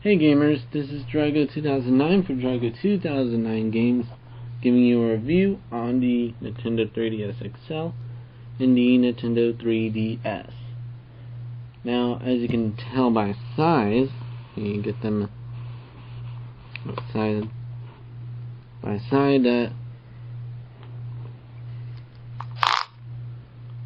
Hey gamers, this is Drago2009 from Drago2009Games, giving you a review on the Nintendo 3DS XL and the Nintendo 3DS. Now, as you can tell by size, you get them side by side,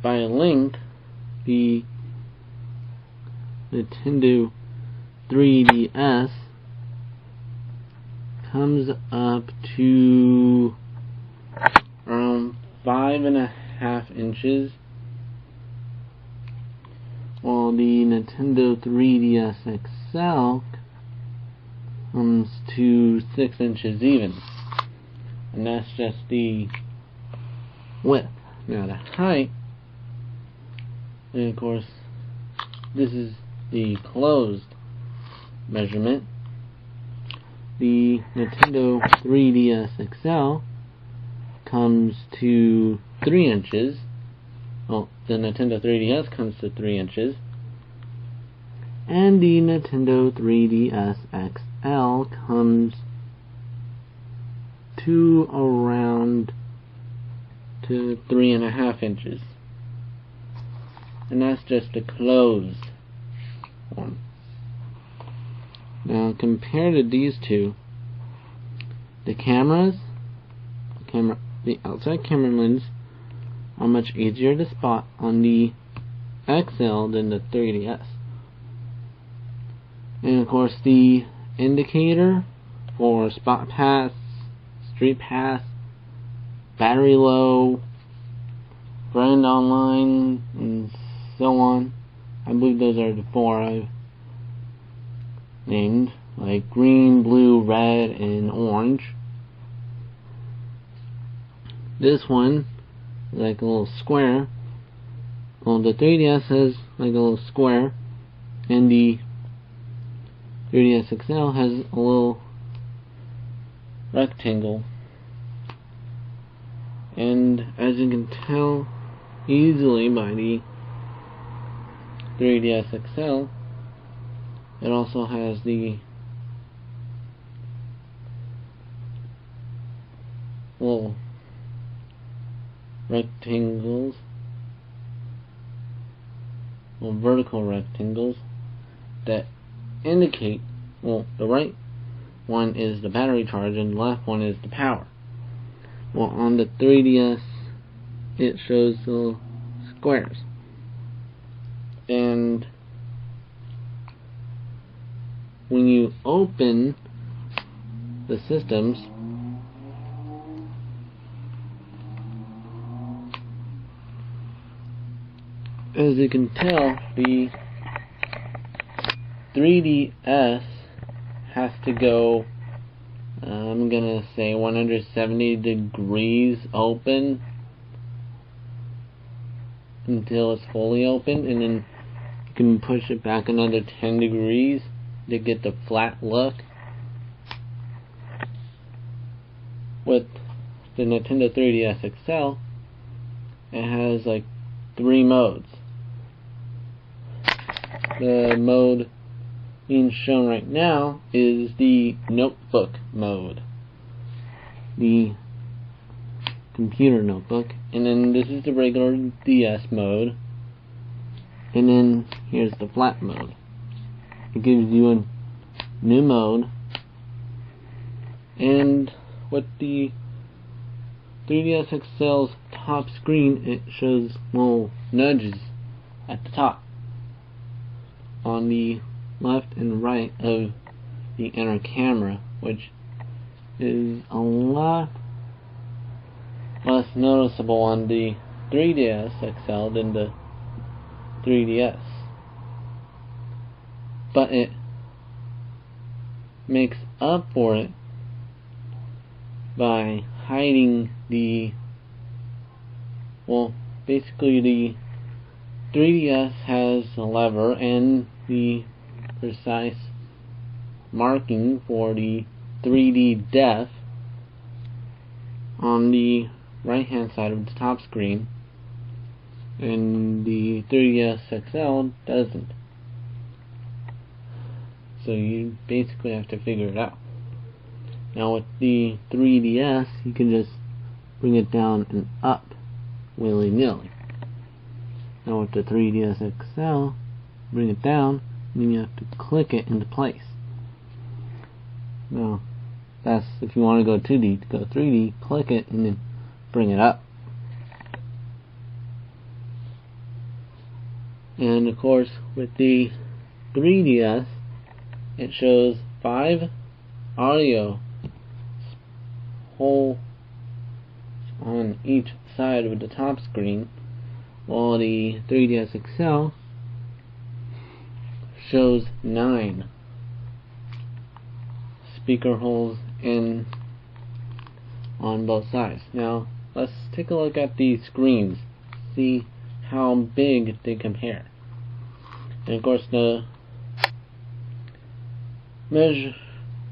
by length, the Nintendo 3DS comes up to around 5.5 inches, while the Nintendo 3DS XL comes to 6 inches even, and that's just the width. Now the height, and of course this is the closed measurement. The Nintendo 3DS XL comes to 3 inches. Well, the Nintendo 3DS comes to 3 inches, and the Nintendo 3DS XL comes to around 3.5 inches, and that's just the closed one. Now, compared to these two, the outside camera lens are much easier to spot on the XL than the 3DS. And of course, the indicator for spot pass, street pass, battery low, friend online, and so on. I believe those are the four I've named, like green, blue, red, and orange. This one is like a little square. Well, the 3DS has like a little square, and the 3DS XL has a little rectangle. And as you can tell easily by the 3DS XL, it also has the little rectangles, little vertical rectangles that indicate, well, the right one is the battery charge and the left one is the power. Well, on the 3DS it shows the little squares, and when you open the systems, as you can tell, the 3DS has to go, I'm gonna say 170 degrees open until it's fully open, and then you can push it back another 10 degrees to get the flat look. With the Nintendo 3DS XL, it has like 3 modes. The mode being shown right now is the notebook mode, the computer notebook, and then this is the regular DS mode, and then here's the flat mode. It gives you a new mode, and with the 3DS XL's top screen, it shows little nudges at the top on the left and right of the inner camera, which is a lot less noticeable on the 3DS XL than the 3DS. But it makes up for it by hiding the, well, basically the 3DS has a lever and the precise marking for the 3D depth on the right hand side of the top screen, and the 3DS XL doesn't. so you basically have to figure it out. Now with the 3DS, you can just bring it down and up willy-nilly. Now with the 3DS XL, bring it down, and then you have to click it into place. Now, that's if you want to go 2D. To go 3D, click it and then bring it up. And of course, with the 3DS, it shows 5 audio holes on each side of the top screen, while the 3DS XL shows 9 speaker holes on both sides. Now let's take a look at the screens, see how big they compare. And of course the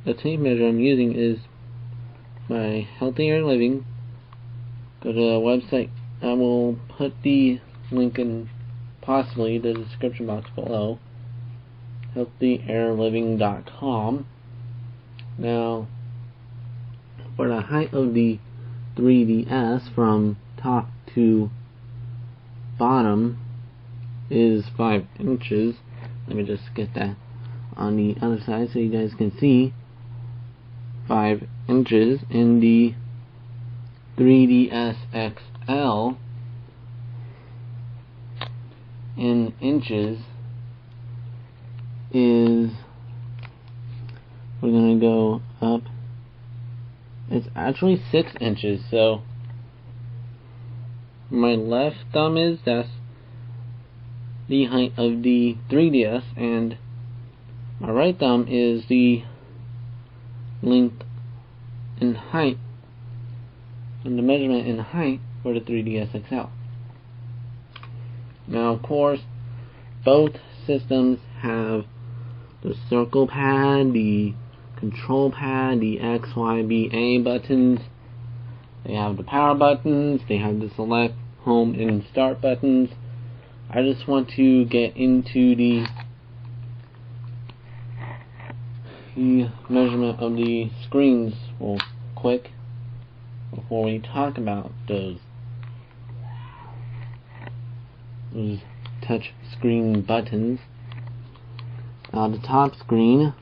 tape measure I'm using is by Healthy Air Living. Go to the website. I will put the link in possibly the description box below. healthyairliving.com. Now, for the height of the 3DS from top to bottom is 5 inches. Let me just get that on the other side so you guys can see. 5 inches. In the 3DS XL, in inches, is, we're gonna go up, it's actually 6 inches. So my left thumb that's the height of the 3DS, and my right thumb is the length and height, and the measurement in height for the 3DS XL. Now of course, both systems have the circle pad, the control pad, the X, Y, B, A buttons. They have the power buttons, they have the select, home, and start buttons. I just want to get into the measurement of the screens real quick before we talk about those touch screen buttons. Now the top screen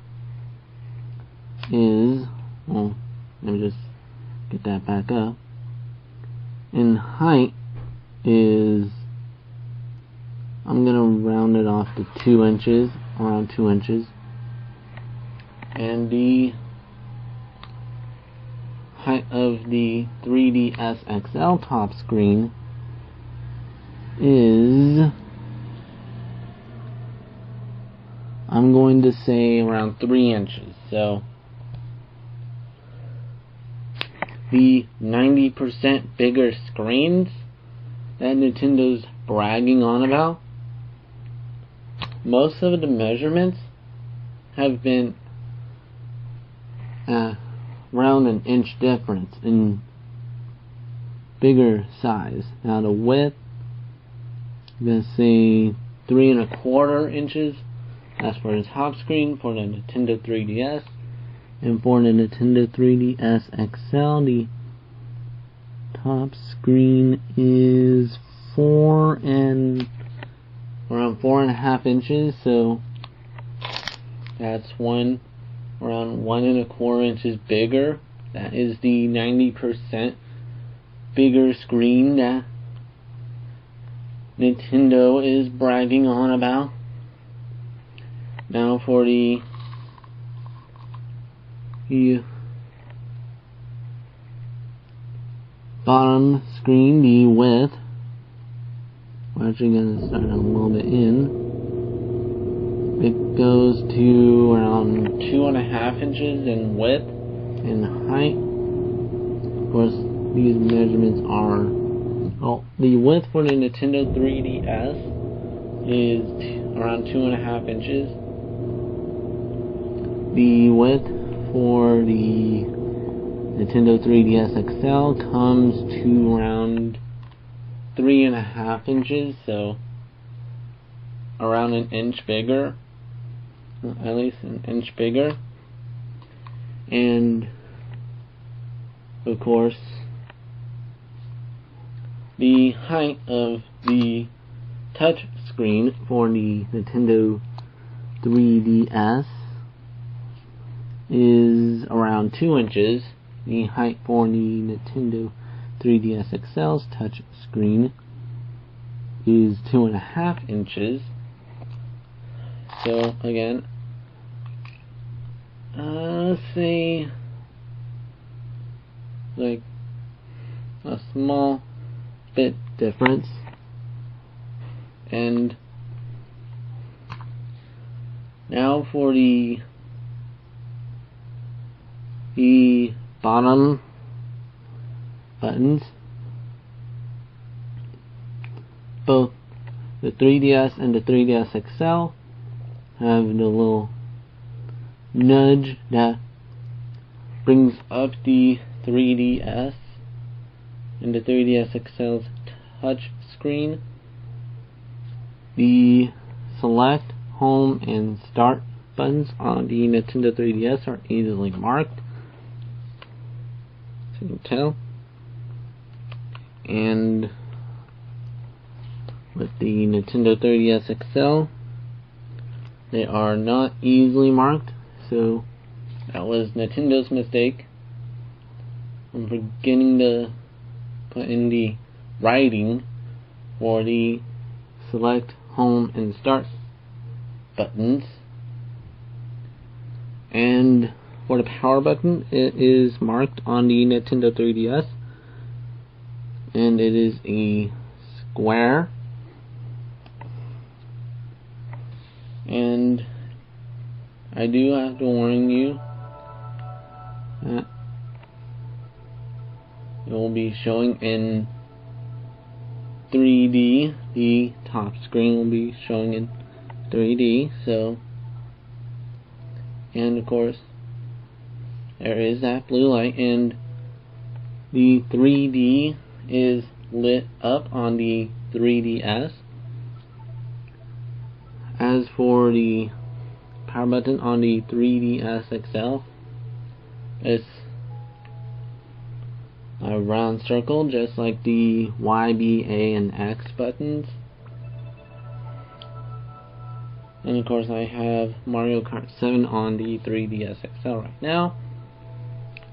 is, well, let me just get that back up. In height is, I'm gonna round it off to 2 inches, around 2 inches. And the height of the 3DS XL top screen is, I'm going to say around 3 inches. So the 90% bigger screens that Nintendo's bragging on about, most of the measurements have been around an inch difference in bigger size. Now the width, I'm going to say 3 1/4 inches. That's for the top screen for the Nintendo 3DS. And for the Nintendo 3DS XL, the top screen is around 4 1/2 inches. So that's around 1 1/4 inches bigger. That is the 90% bigger screen that Nintendo is bragging on about. Now for the bottom screen, the width, we're actually going to start a little bit in. It goes to around 2 1/2 inches in width and height. Of course, these measurements are, well, the width for the Nintendo 3DS is around 2 1/2 inches. The width for the Nintendo 3DS XL comes to around 3 1/2 inches, so around an inch bigger. at least an inch bigger, and of course the height of the touch screen for the Nintendo 3DS is around 2 inches. The height for the Nintendo 3DS XL's touch screen is 2.5 inches. So again, let's say like a small bit difference. And now for the bottom buttons. Both the 3DS and the 3DS XL have the little nudge that brings up the 3DS and the 3DS XL's touch screen. The select, home, and start buttons on the Nintendo 3DS are easily marked, so you can tell. And with the Nintendo 3DS XL, they are not easily marked, so that was Nintendo's mistake. I'm forgetting to put in the writing for the select, home, and start buttons. And for the power button, it is marked on the Nintendo 3DS, and it is a square. And I do have to warn you that it will be showing in 3D. The top screen will be showing in 3D, so, and of course there is that blue light, and the 3D is lit up on the 3DS. As for the power button on the 3DS XL, it's a round circle just like the Y, B, A, and X buttons. And of course I have Mario Kart 7 on the 3DS XL right now,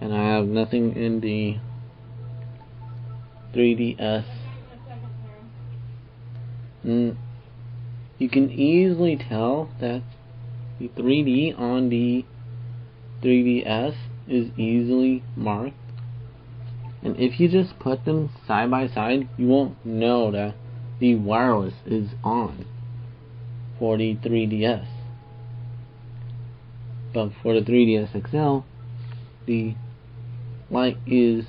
and I have nothing in the 3DS. You can easily tell that the 3D on the 3DS is easily marked, and if you just put them side by side, you won't know that the wireless is on for the 3DS. But for the 3DS XL, the light is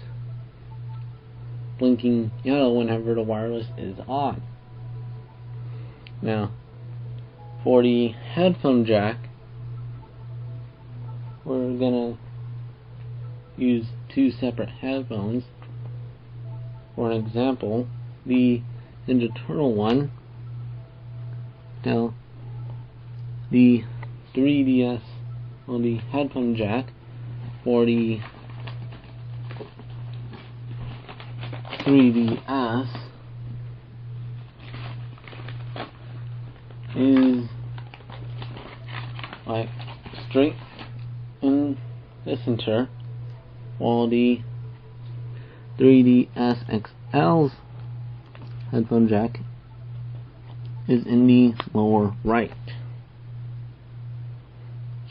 blinking yellow whenever the wireless is on. Now, for the headphone jack, we're gonna use two separate headphones. For an example, the Ninja Turtle one. Now, the 3DS, well, the headphone jack for the 3DS is like straight in the center, while the 3DS XL's headphone jack is in the lower right.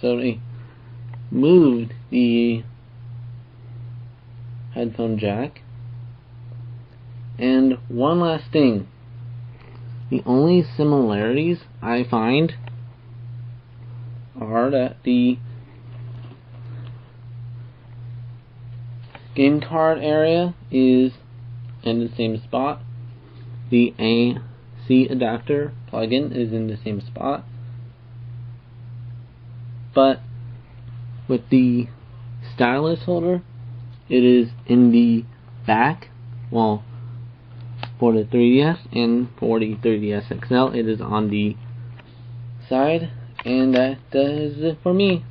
So they moved the headphone jack. And one last thing, the only similarities I find are that the game card area is in the same spot, the AC adapter plug-in is in the same spot, but with the stylus holder, it is in the back. Well, for the 3DS and for the 3DS XL, it is on the side, And that does it for me.